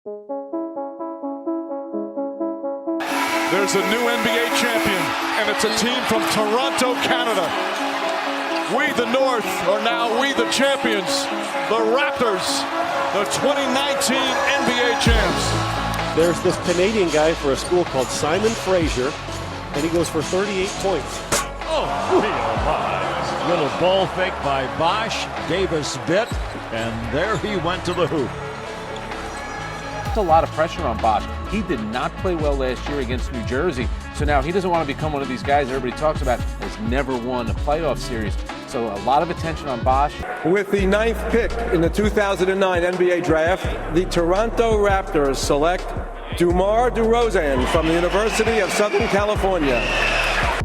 There's a new NBA champion, and it's a team from Toronto, Canada. We, the North, are now we, the champions, the Raptors, the 2019 NBA champs. There's this Canadian guy for a school called Simon Fraser, and he goes for 38 points. Little ball fake by Bosh, Davis bit, and there he went to the hoop. A lot of pressure on Bosh. He did not play well last year against New Jersey, so now he doesn't want to become one of these guys everybody talks about has never won a playoff series. So a lot of attention on Bosh. With the 9th pick in the 2009 NBA draft, the Toronto Raptors select DeMar DeRozan from the University of Southern California.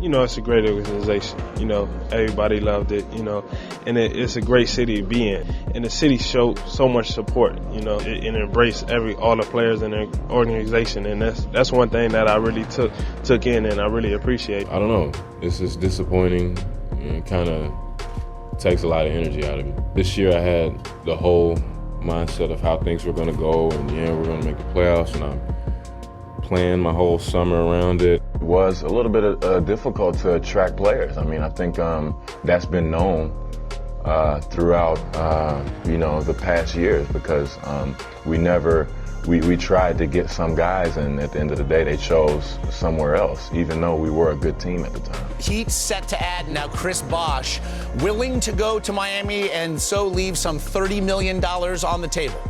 You know, it's a great organization. You know, everybody loved it, you know, and it's a great city to be in. And the city showed so much support, you know, and embraced all the players in the organization. And that's one thing that I really took in and I really appreciate. I don't know. It's just disappointing and kind of takes a lot of energy out of me. This year I had the whole mindset of how things were going to go, and yeah, we're going to make the playoffs, and I'm planned my whole summer around it. It was a little bit difficult to attract players. I mean, I think that's been known throughout, you know, the past years because we tried to get some guys, and at the end of the day, they chose somewhere else, even though we were a good team at the time. Heat set to add now Chris Bosh, willing to go to Miami and so leave some $30 million on the table.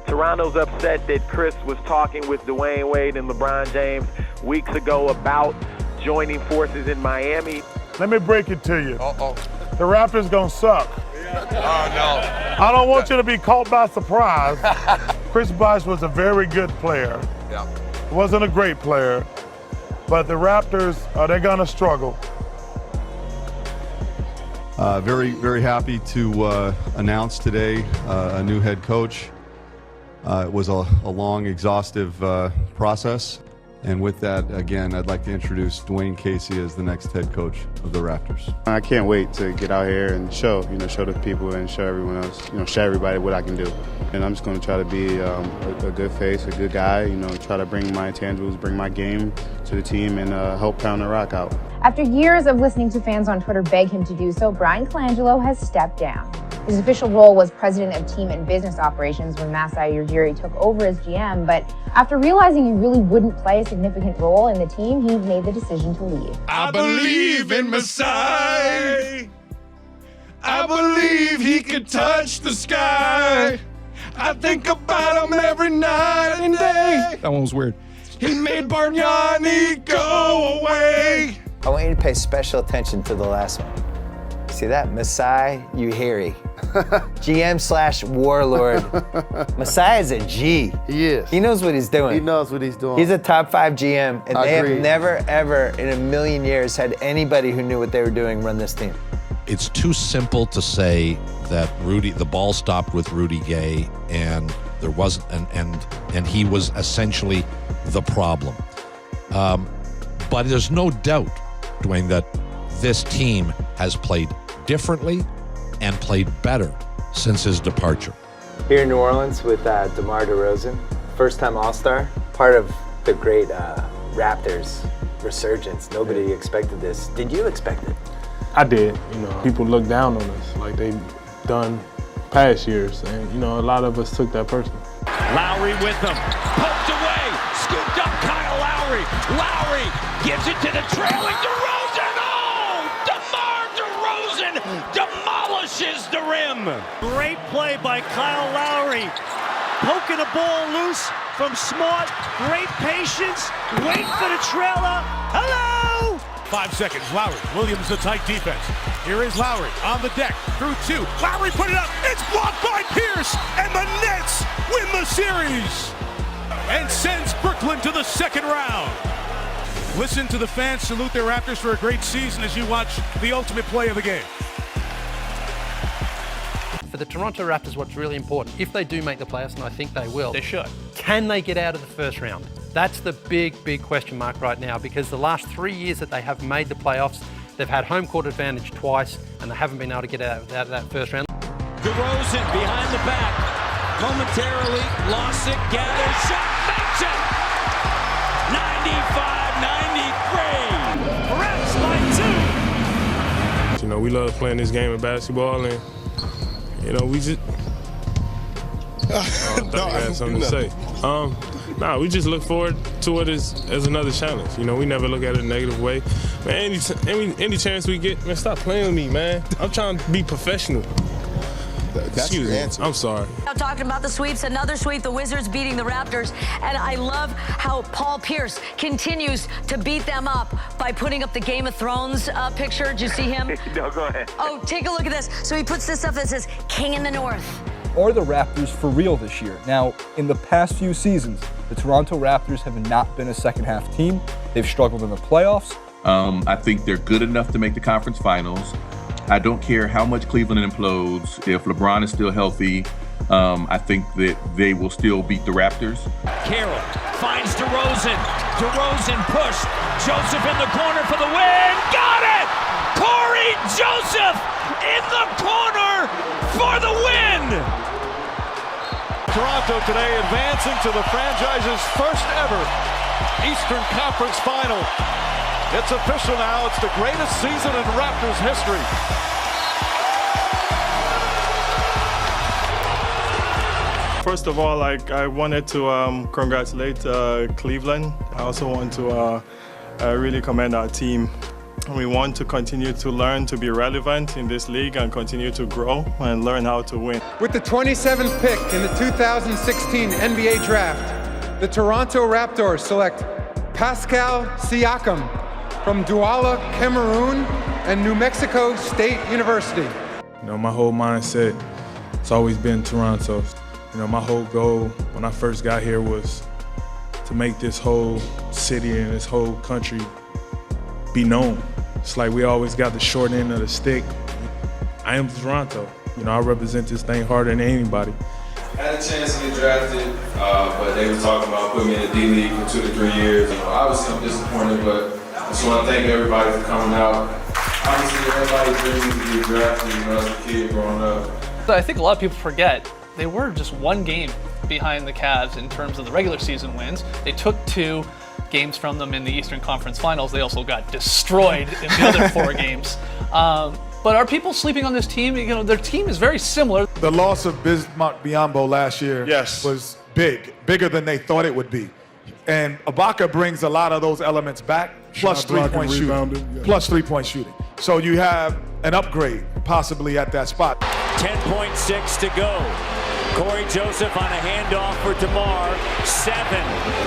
Toronto's upset that Chris was talking with Dwayne Wade and LeBron James weeks ago about joining forces in Miami. Let me break it to you. The Raptors gonna suck. Oh, no. I don't want you to be caught by surprise. Chris Bosh was a very good player. Yeah. Wasn't a great player, but the Raptors, they're gonna struggle. Very, very happy to announce today a new head coach. It was a long, exhaustive process. And with that, again, I'd like to introduce Dwayne Casey as the next head coach of the Raptors. I can't wait to get out here and show the people and show everyone else, show everybody what I can do. And I'm just going to try to be a good face, a good guy, try to bring my intangibles, bring my game to the team and help pound the rock out. After years of listening to fans on Twitter beg him to do so, Brian Colangelo has stepped down. His official role was president of team and business operations when Masai Ujiri took over as GM, but after realizing he really wouldn't play a significant role in the team, he made the decision to leave. I believe in Masai. I believe he could touch the sky. I think about him every night and day. That one was weird. He made Bargnani go away. I want you to pay special attention to the last one. See that? Masai Ujiri. GM/warlord. Masai is a G. He is. He knows what he's doing. He knows what he's doing. He's a top 5 GM, and they Agreed. have never, ever in a million years had anybody who knew what they were doing run this team. It's too simple to say that the ball stopped with Rudy Gay, and there wasn't, and he was essentially the problem. But there's no doubt, Dwayne, that this team has played differently and played better since his departure. Here in New Orleans with DeMar DeRozan, first-time All-Star, part of the great Raptors resurgence. Nobody expected this. Did you expect it? I did. People look down on us like they've done past years, and a lot of us took that personally. Lowry with them, poked away, scooped up Kyle Lowry. Lowry gives it to the trailing DeRozan. Oh, DeMar DeRozan demolishes the rim. Great play by Kyle Lowry, poking a ball loose from Smart. Great patience. Wait for the trailer. Hello. 5 seconds. Lowry. Williams, the tight defense. Here is Lowry on the deck through 2. Lowry put it up. It's blocked by Pierce, and the Nets win the series and sends Brooklyn to the second round. Listen to the fans salute their Raptors for a great season as you watch the ultimate play of the game. For the Toronto Raptors, what's really important, if they do make the playoffs, and I think they will, they should, can they get out of the first round? That's the big question mark right now, because the last 3 years that they have made the playoffs, they've had home court advantage twice, and they haven't been able to get out of that first round. DeRozan behind the back. momentarily lost it, gathers, shot, makes it! 95-93. Reds by 2. You know, we love playing this game of basketball, and, you know, we just... I thought you had something to say. We just look forward to it as another challenge. You know, we never look at it a negative way. Man, any chance we get, man, stop playing with me, man. I'm trying to be professional. That's your answer. I'm sorry. Now talking about the sweeps, another sweep, the Wizards beating the Raptors, and I love how Paul Pierce continues to beat them up by putting up the Game of Thrones picture. Did you see him? No, go ahead. Oh, take a look at this. So he puts this up that says, King in the North. Are the Raptors for real this year? Now, in the past few seasons, the Toronto Raptors have not been a second-half team. They've struggled in the playoffs. I think they're good enough to make the conference finals. I don't care how much Cleveland implodes. If LeBron is still healthy, I think that they will still beat the Raptors. Carroll finds DeRozan. DeRozan pushed. Joseph in the corner for the win. Got it! Corey Joseph in the corner for the win! Toronto today advancing to the franchise's first ever Eastern Conference Final. It's official now. It's the greatest season in Raptors history. First of all, I wanted to congratulate Cleveland. I also want to really commend our team. We want to continue to learn to be relevant in this league and continue to grow and learn how to win. With the 27th pick in the 2016 NBA Draft, the Toronto Raptors select Pascal Siakam from Douala, Cameroon, and New Mexico State University. You know, my whole mindset has always been Toronto. You know, my whole goal when I first got here was to make this whole city and this whole country be known. It's like we always got the short end of the stick. I am Toronto. You know, I represent this thing harder than anybody. I had a chance to get drafted, but they were talking about putting me in the D-League for 2 to 3 years. You know, obviously I'm disappointed, but I just want to thank everybody for coming out. Obviously everybody's dreaming to get drafted, you know, as a kid growing up. I think a lot of people forget they were just one game behind the Cavs in terms of the regular season wins. They took 2 games from them in the Eastern Conference Finals. They also got destroyed in the other 4 games. But are people sleeping on this team? You know, their team is very similar. The loss of Bismack Biyombo last year was bigger than they thought it would be. And IBAKA brings a lot of those elements back, plus three-point shooting. Plus three-point shooting. So you have an upgrade possibly at that spot. 10.6 to go. Corey Joseph on a handoff for DeMar. 7,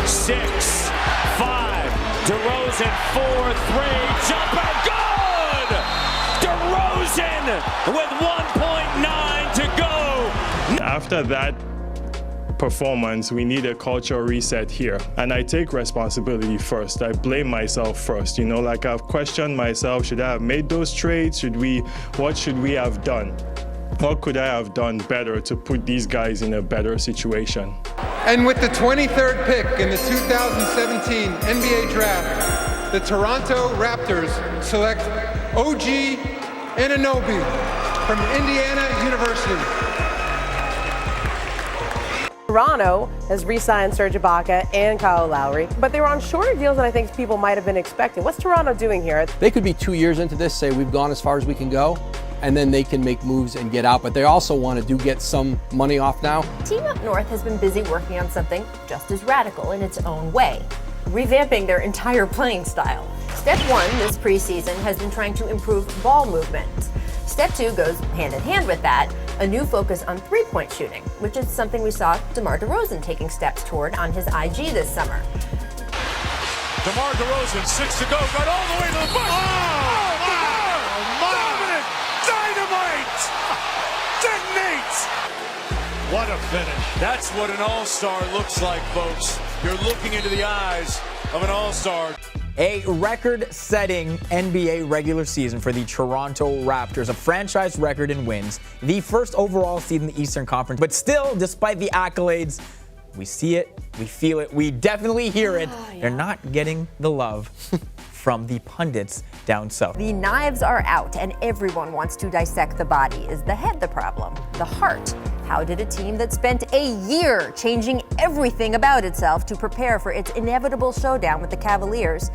6, 5. DeRozan 4-3. Jumper good! DeRozan with 1.9 to go. After that performance, we need a cultural reset here. And I take responsibility first. I blame myself first. You know, like I've questioned myself. Should I have made those trades? What should we have done? What could I have done better to put these guys in a better situation? And with the 23rd pick in the 2017 NBA Draft, the Toronto Raptors select OG Anunoby from Indiana University. Toronto has re-signed Serge IBAKA and Kyle Lowry, but they were on shorter deals than I think people might have been expecting. What's Toronto doing here? They could be 2 years into this, say we've gone as far as we can go, and then they can make moves and get out, but they also want to get some money off now. Team Up North has been busy working on something just as radical in its own way, revamping their entire playing style. Step 1 this preseason has been trying to improve ball movement. Step 2 goes hand in hand with that, a new focus on three-point shooting, which is something we saw DeMar DeRozan taking steps toward on his IG this summer. DeMar DeRozan, 6 to go, got all the way to the bucket. Dominant dynamite! Detonate! What a finish. That's what an all-star looks like, folks. You're looking into the eyes of an all-star. A record-setting NBA regular season for the Toronto Raptors, a franchise record in wins, the first overall seed in the Eastern Conference. But still, despite the accolades, We see it, we feel it, we definitely hear it. They're not getting the love from the pundits down south. The knives are out, and everyone wants to dissect the body. Is the head the problem? The heart? How did a team that spent a year changing everything about itself to prepare for its inevitable showdown with the Cavaliers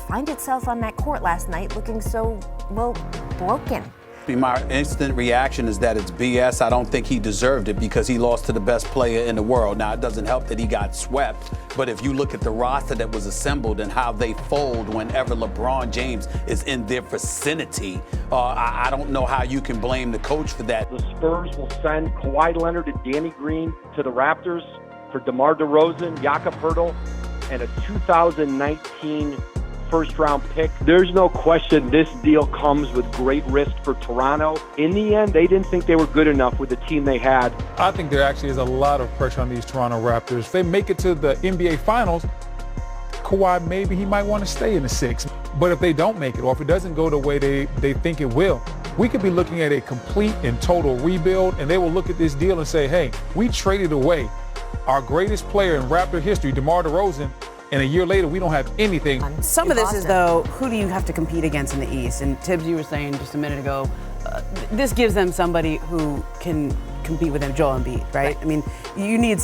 find itself on that court last night looking so, well, broken? My instant reaction is that it's BS. I don't think he deserved it because he lost to the best player in the world. Now, it doesn't help that he got swept, but if you look at the roster that was assembled and how they fold whenever LeBron James is in their vicinity, I don't know how you can blame the coach for that. The Spurs will send Kawhi Leonard and Danny Green to the Raptors for DeMar DeRozan, Jakob Poeltl, and a 2019 first-round pick. There's no question this deal comes with great risk for Toronto. In the end, they didn't think they were good enough with the team they had. I think there actually is a lot of pressure on these Toronto Raptors. If they make it to the NBA Finals, Kawhi, maybe he might want to stay in the six. But if they don't make it, or if it doesn't go the way they think it will, we could be looking at a complete and total rebuild, and they will look at this deal and say, hey, we traded away our greatest player in Raptor history, DeMar DeRozan, and a year later, we don't have anything. Some of this is, though, who do you have to compete against in the East? And Tibbs, you were saying just a minute ago, this gives them somebody who can compete with them, Joel Embiid, right? I mean, you need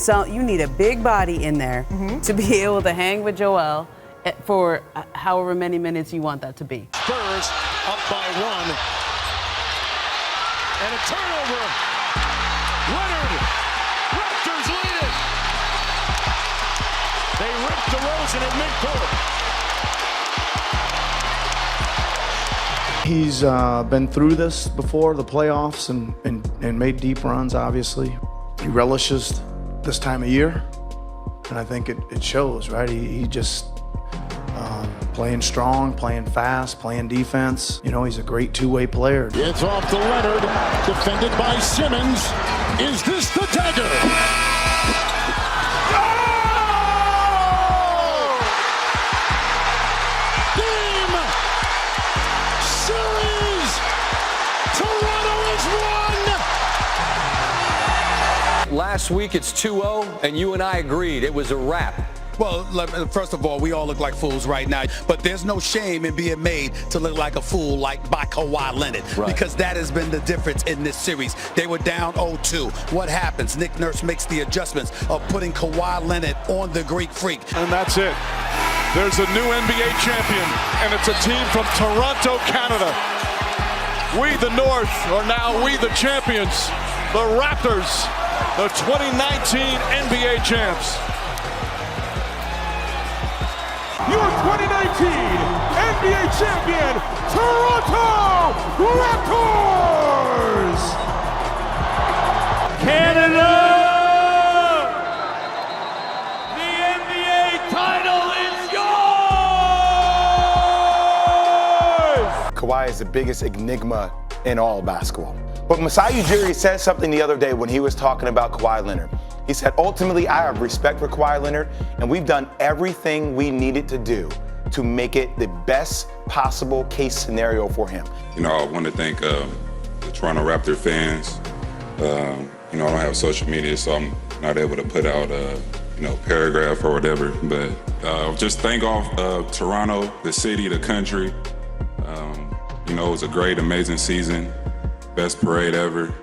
a big body in there to be able to hang with Joel for however many minutes you want that to be. Spurs up by 1. And a turnover. Leonard. Raptors lead it. They ripped DeRozan at midcourt. He's been through this before, the playoffs, and made deep runs, obviously. He relishes this time of year, and I think it shows, right? He just playing strong, playing fast, playing defense. You know, he's a great two-way player. It's off to Leonard, defended by Simmons. Is this the dagger? Last week it's 2-0, and you and I agreed it was a wrap. Well, first of all, we all look like fools right now, but there's no shame in being made to look like a fool like by Kawhi Leonard, because that has been the difference in this series. They were down 0-2. What happens? Nick Nurse makes the adjustments of putting Kawhi Leonard on the Greek Freak. And that's it. There's a new NBA champion, and it's a team from Toronto, Canada. We, the North, are now we, the champions, the Raptors, the 2019 NBA champs. Your 2019 NBA champion, Toronto Raptors! Canada! The NBA title is yours! Kawhi is the biggest enigma in all basketball. But Masai Ujiri said something the other day when he was talking about Kawhi Leonard. He said, ultimately, I have respect for Kawhi Leonard, and we've done everything we needed to do to make it the best possible case scenario for him. You know, I want to thank the Toronto Raptor fans. You know, I don't have social media, so I'm not able to put out a paragraph or whatever. But just thank all Toronto, the city, the country. You know, it was a great, amazing season. Best parade ever.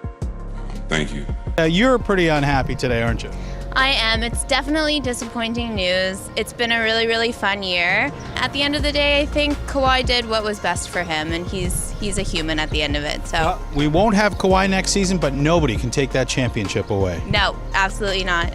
Thank you. You're pretty unhappy today, aren't you? I am. It's definitely disappointing news. It's been a really, really fun year. At the end of the day, I think Kawhi did what was best for him, and he's a human at the end of it. So we won't have Kawhi next season, but nobody can take that championship away. No, absolutely not.